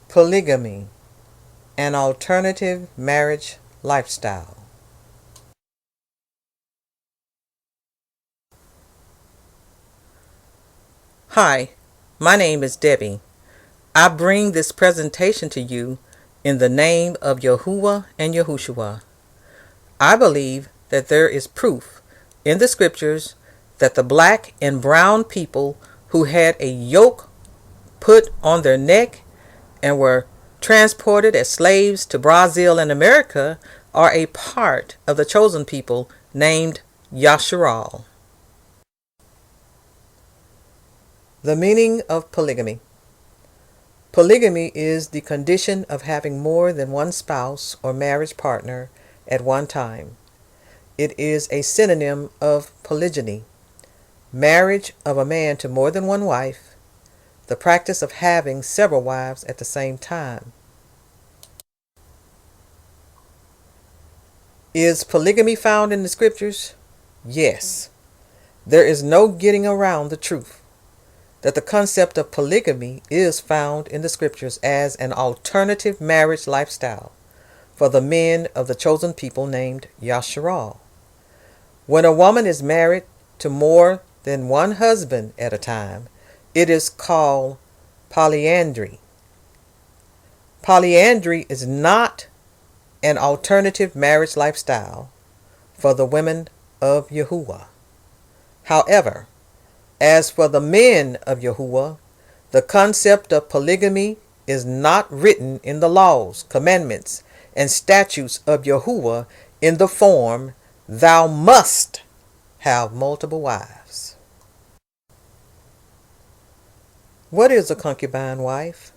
Polygamy, an alternative marriage lifestyle. Hi, my name is Debbie. I bring this presentation to you in the name of Yahuwah and Yahushua. I believe that there is proof in the scriptures that the black and brown people who had a yoke put on their neck and were transported as slaves to Brazil and America are a part of the chosen people named Yasharal. The meaning of polygamy. Polygamy is the condition of having more than one spouse or marriage partner at one time. It is a synonym of polygyny, marriage of a man to more than one wife, the practice of having several wives at the same time. Is polygamy found in the scriptures? Yes. There is no getting around the truth that the concept of polygamy is found in the scriptures as an alternative marriage lifestyle for the men of the chosen people named Yasharal. When a woman is married to more than one husband at a time, it is called polyandry. Polyandry is not an alternative marriage lifestyle for the women of Yahuwah. However, as for the men of Yahuwah, the concept of polygamy is not written in the laws, commandments, and statutes of Yahuwah in the form, "Thou must have multiple wives." What is a concubine wife?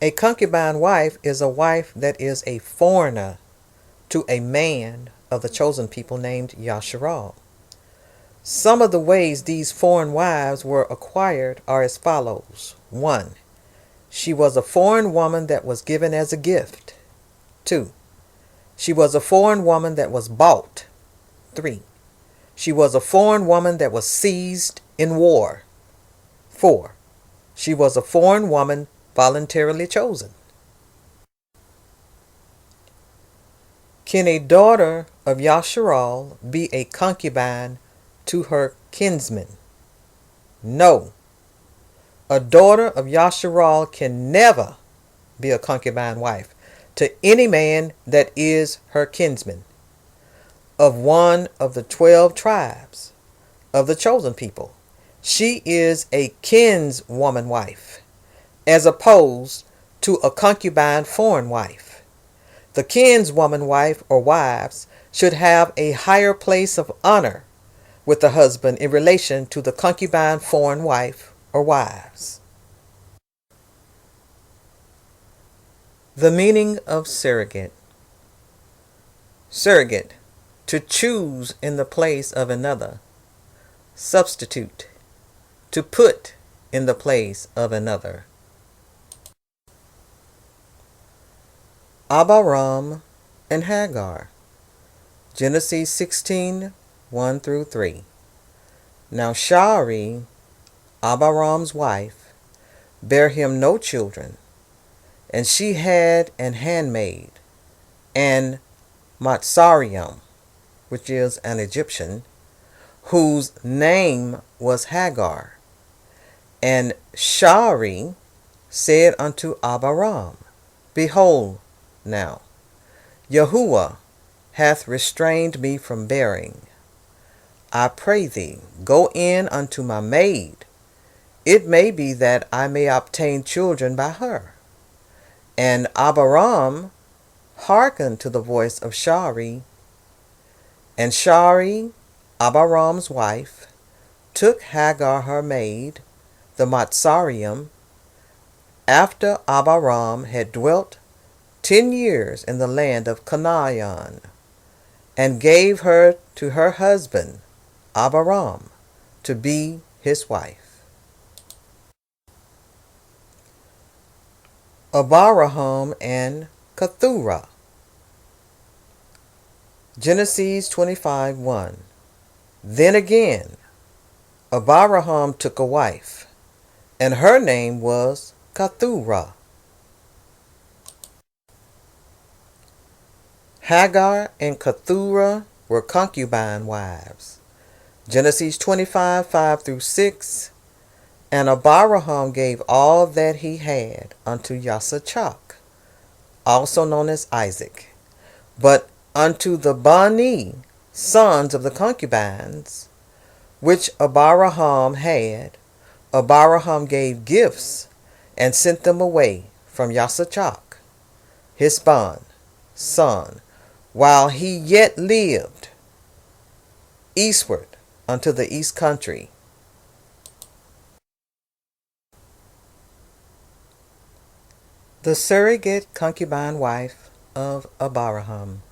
A concubine wife is a wife that is a foreigner to a man of the chosen people named Yasharal. Some of the ways these foreign wives were acquired are as follows. 1. She was a foreign woman that was given as a gift. 2. She was a foreign woman that was bought. 3. She was a foreign woman that was seized in war. 4. She was a foreign woman voluntarily chosen. Can a daughter of Yasharal be a concubine to her kinsman? No. A daughter of Yasharal can never be a concubine wife to any man that is her kinsman, of one of the 12 tribes of the chosen people. She is a kinswoman wife, as opposed to a concubine foreign wife. The kinswoman wife or wives should have a higher place of honor with the husband in relation to the concubine foreign wife or wives. The meaning of surrogate. Surrogate, to choose in the place of another. Substitute, to put in the place of another. Abraham and Hagar. Genesis 16, 1 through 3. Now Shari, Abraham's wife, bare him no children, and she had an handmaid, and Matsariam, which is an Egyptian, whose name was Hagar. And Shari said unto Abraham, Behold, now Yahuwah hath restrained me from bearing. I pray thee, go in unto my maid. It may be that I may obtain children by her. And Abraham hearkened to the voice of Shari. And Shari, Abraham's wife, took Hagar her maid, the Matsariam, after Abraham had dwelt 10 years in the land of Canaan, and gave her to her husband Abraham to be his wife. Abraham and Keturah. Genesis 25:1. Then again Abraham took a wife, and her name was Keturah. Hagar and Keturah were concubine wives. Genesis 25, 5 through 6. And Abraham gave all that he had unto Yasachak, also known as Isaac. But unto the Bani, sons of the concubines, which Abraham had, Abraham gave gifts, and sent them away from Yasachak, his son, while he yet lived, eastward unto the east country. The surrogate concubine wife of Abraham.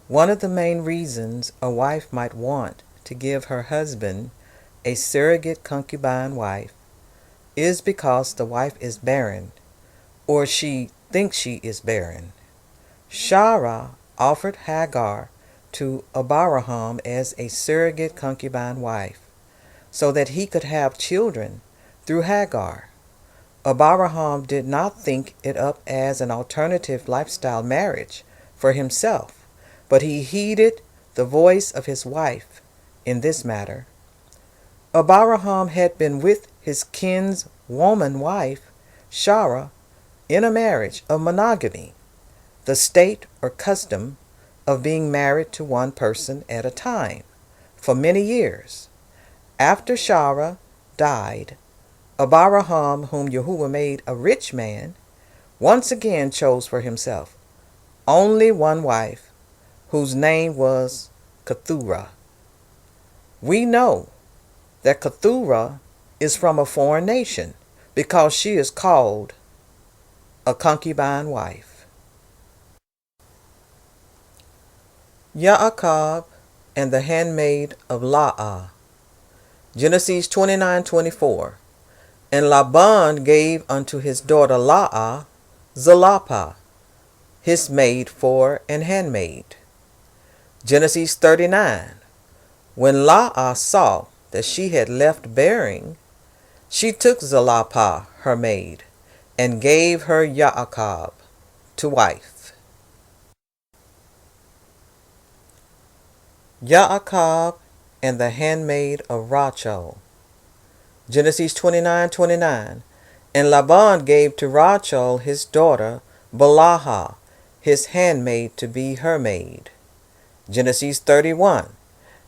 One of the main reasons a wife might want to give her husband a surrogate concubine wife is because the wife is barren, or she thinks she is barren. Sarah offered Hagar to Abraham as a surrogate concubine wife, so that he could have children through Hagar. Abraham did not think it up as an alternative lifestyle marriage for himself, but he heeded the voice of his wife in this matter. Abraham had been with his kinswoman wife, Sarah, in a marriage of monogamy, the state or custom of being married to one person at a time, for many years. After Sarah died, Abraham, whom Yahuwah made a rich man, once again chose for himself only one wife, whose name was Keturah. We know that Keturah is from a foreign nation because she is called a concubine wife. Yaakov and the handmaid of Laah. Genesis 29:24. And Laban gave unto his daughter Laah Zilpah, his maid for an handmaid. Genesis 39. When Laah saw that she had left bearing, she took Zilpah, her maid, and gave her Yaakov to wife. Yaakov and the handmaid of Rachel. Genesis 29:29. And Laban gave to Rachel his daughter Bilhah, his handmaid, to be her maid. Genesis 31.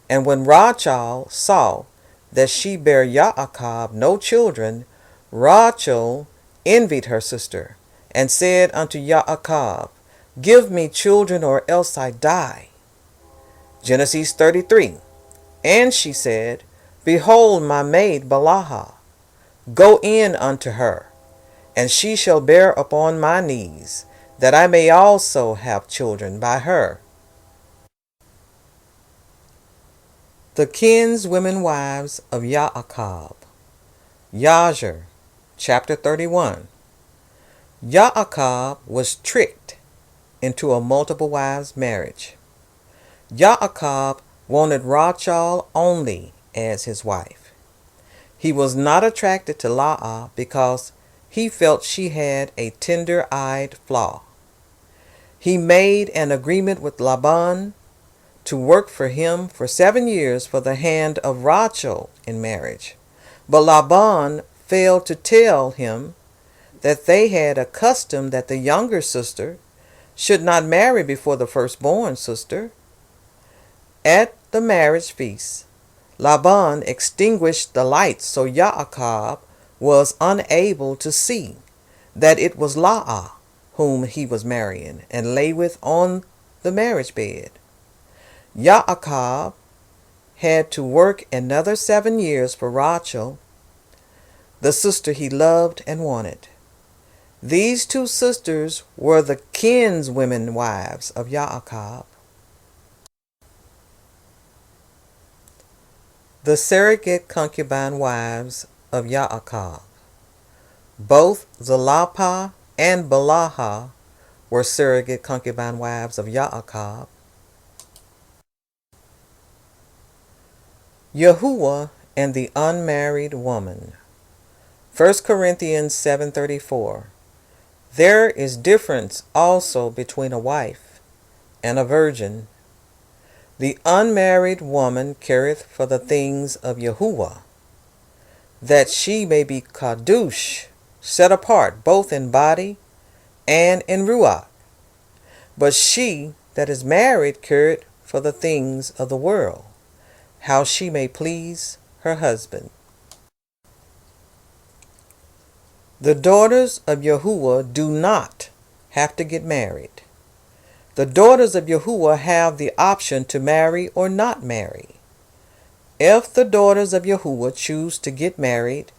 And when Rachel saw that she bare Yaakov no children, Rachel envied her sister, and said unto Yaakov, Give me children, or else I die. Genesis 33. And she said, Behold my maid Bilhah, go in unto her, and she shall bear upon my knees, that I may also have children by her. The kinswomen wives of Yaakov. Yazer, chapter 31. Yaakov was tricked into a multiple wives marriage. Yaakov wanted Rachel only as his wife. He was not attracted to Laah because he felt she had a tender-eyed flaw. He made an agreement with Laban to work for him for 7 years for the hand of Rachel in marriage. But Laban failed to tell him that they had a custom that the younger sister should not marry before the firstborn sister. At the marriage feast, Laban extinguished the lights so Yaakov was unable to see that it was Laah whom he was marrying and lay with on the marriage bed. Yaakov had to work another 7 years for Rachel, the sister he loved and wanted. These two sisters were the kinswomen wives of Yaakov. The surrogate concubine wives of Yaakov. Both Zilpah and Bilhah were surrogate concubine wives of Yaakov. Yahuwah and the unmarried woman. 1 Corinthians 7:34. There is difference also between a wife and a virgin. The unmarried woman careth for the things of Yahuwah, that she may be kadush, set apart both in body and in ruach. But she that is married careth for the things of the world, how she may please her husband. The daughters of Yahuwah do not have to get married. The daughters of Yahuwah have the option to marry or not marry. If the daughters of Yahuwah choose to get married,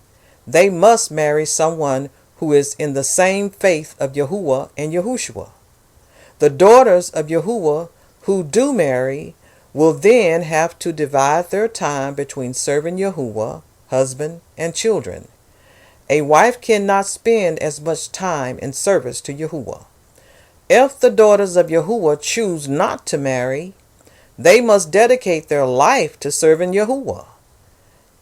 they must marry someone who is in the same faith of Yahuwah and Yahushua. The daughters of Yahuwah who do marry will then have to divide their time between serving Yahuwah, husband, and children. A wife cannot spend as much time in service to Yahuwah. If the daughters of Yahuwah choose not to marry, they must dedicate their life to serving Yahuwah.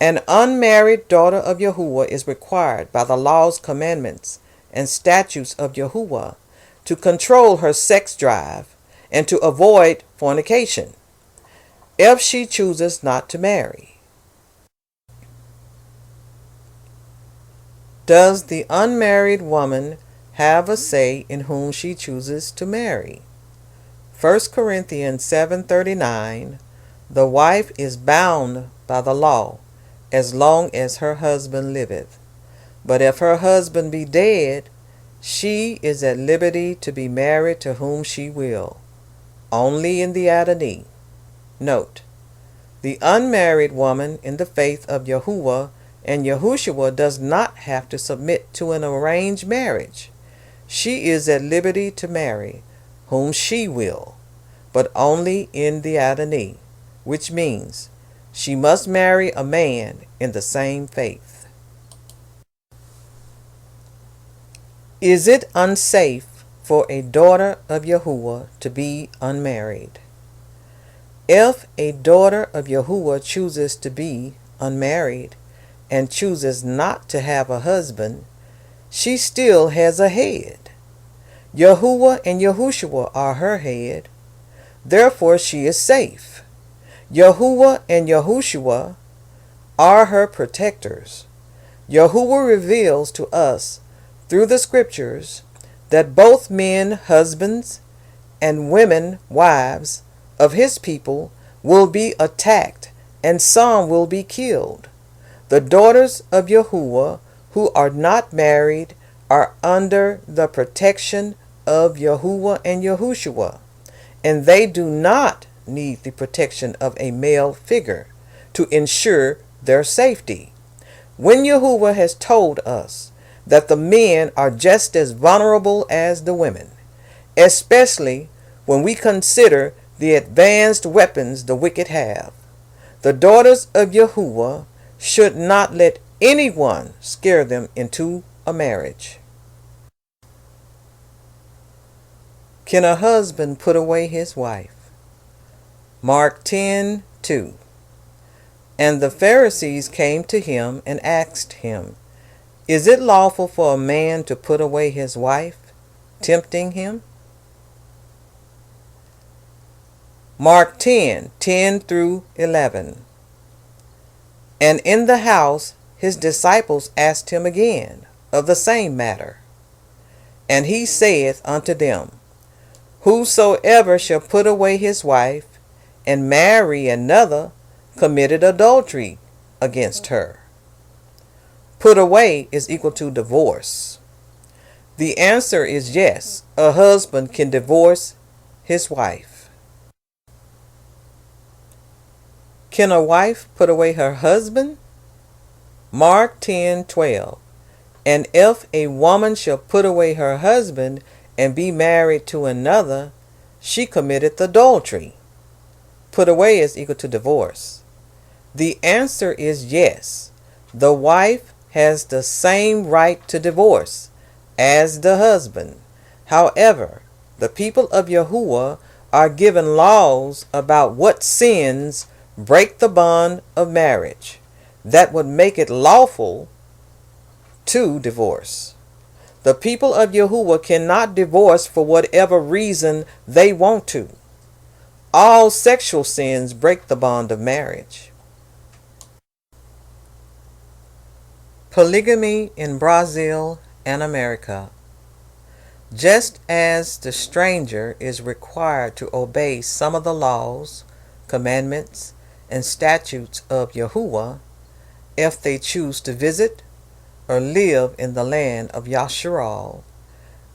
An unmarried daughter of Yahuwah is required by the laws, commandments, and statutes of Yahuwah to control her sex drive and to avoid fornication if she chooses not to marry. Does the unmarried woman have a say in whom she chooses to marry? 1 Corinthians 7:39. The wife is bound by the law as long as her husband liveth. But if her husband be dead, she is at liberty to be married to whom she will, only in the Adonai. Note, the unmarried woman in the faith of Yahuwah and Yahushua does not have to submit to an arranged marriage. She is at liberty to marry whom she will, but only in the Adonai, which means she must marry a man in the same faith. Is it unsafe for a daughter of Yahuwah to be unmarried? If a daughter of Yahuwah chooses to be unmarried and chooses not to have a husband, she still has a head. Yahuwah and Yahushua are her head. Therefore she is safe. Yahuwah and Yahushua are her protectors. Yahuwah reveals to us through the scriptures that both men, husbands, and women, wives, of his people will be attacked and some will be killed. The daughters of Yahuwah who are not married are under the protection of Yahuwah and Yahushua, and they do not need the protection of a male figure to ensure their safety. When Yahuwah has told us that the men are just as vulnerable as the women, especially when we consider the advanced weapons the wicked have, the daughters of Yahuwah should not let anyone scare them into a marriage. Can a husband put away his wife? Mark 10:2. And the Pharisees came to him and asked him, Is it lawful for a man to put away his wife? Tempting him. Mark 10:10 through 11. And in the house his disciples asked him again of the same matter. And he saith unto them, Whosoever shall put away his wife and marry another committed adultery against her. Put away is equal to divorce. The answer is yes, a husband can divorce his wife. Can a wife put away her husband? Mark 10:12. And if a woman shall put away her husband and be married to another, she committeth adultery. Put away is equal to divorce. The answer is yes. The wife has the same right to divorce as the husband. However, the people of Yahuwah are given laws about what sins break the bond of marriage that would make it lawful to divorce. The people of Yahuwah cannot divorce for whatever reason they want to. All sexual sins break the bond of marriage. Polygamy in Brazil and America. Just as the stranger is required to obey some of the laws, commandments, and statutes of Yahuwah if they choose to visit or live in the land of Yasharal,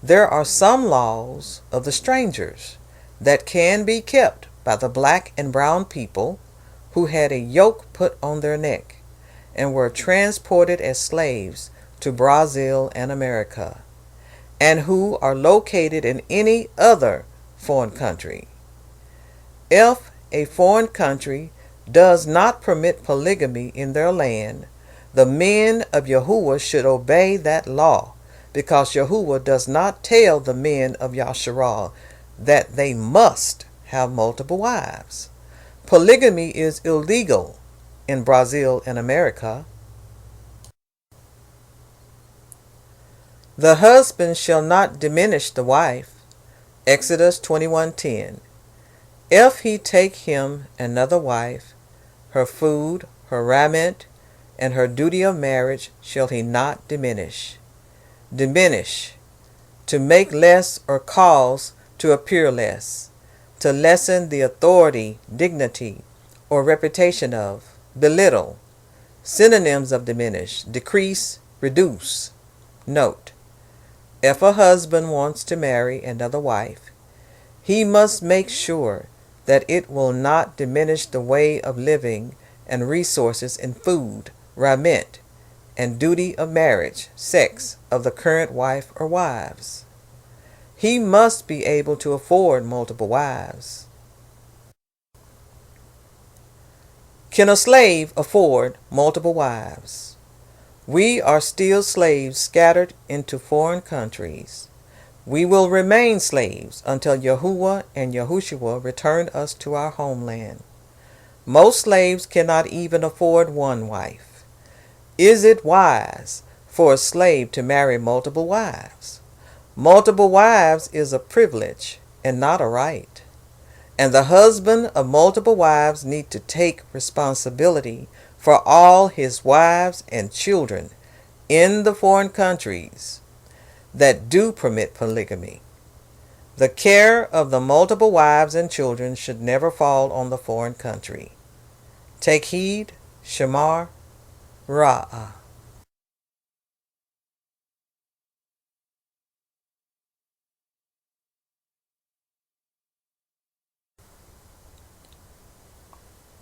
there are some laws of the strangers that can be kept by the black and brown people who had a yoke put on their neck and were transported as slaves to Brazil and America, and who are located in any other foreign country. If a foreign country does not permit polygamy in their land, the men of Yahuwah should obey that law, because Yahuwah does not tell the men of Yasharal that they must have multiple wives. Polygamy is illegal in Brazil and America. The husband shall not diminish the wife. Exodus 21:10. If he take him another wife, her food, her raiment, and her duty of marriage shall he not diminish. Diminish, to make less or cause to appear less, to lessen the authority, dignity, or reputation of, belittle. Synonyms of diminish: decrease, reduce. Note: if a husband wants to marry another wife, he must make sure that it will not diminish the way of living and resources in food, raiment, and duty of marriage, sex, of the current wife or wives. He must be able to afford multiple wives. Can a slave afford multiple wives? We are still slaves scattered into foreign countries. We will remain slaves until Yahuwah and Yahushua return us to our homeland. Most slaves cannot even afford one wife. Is it wise for a slave to marry multiple wives? Multiple wives is a privilege and not a right. And the husband of multiple wives need to take responsibility for all his wives and children in the foreign countries that do permit polygamy. The care of the multiple wives and children should never fall on the foreign country. Take heed, Shamar Ra'ah.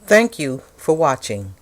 Thank you for watching.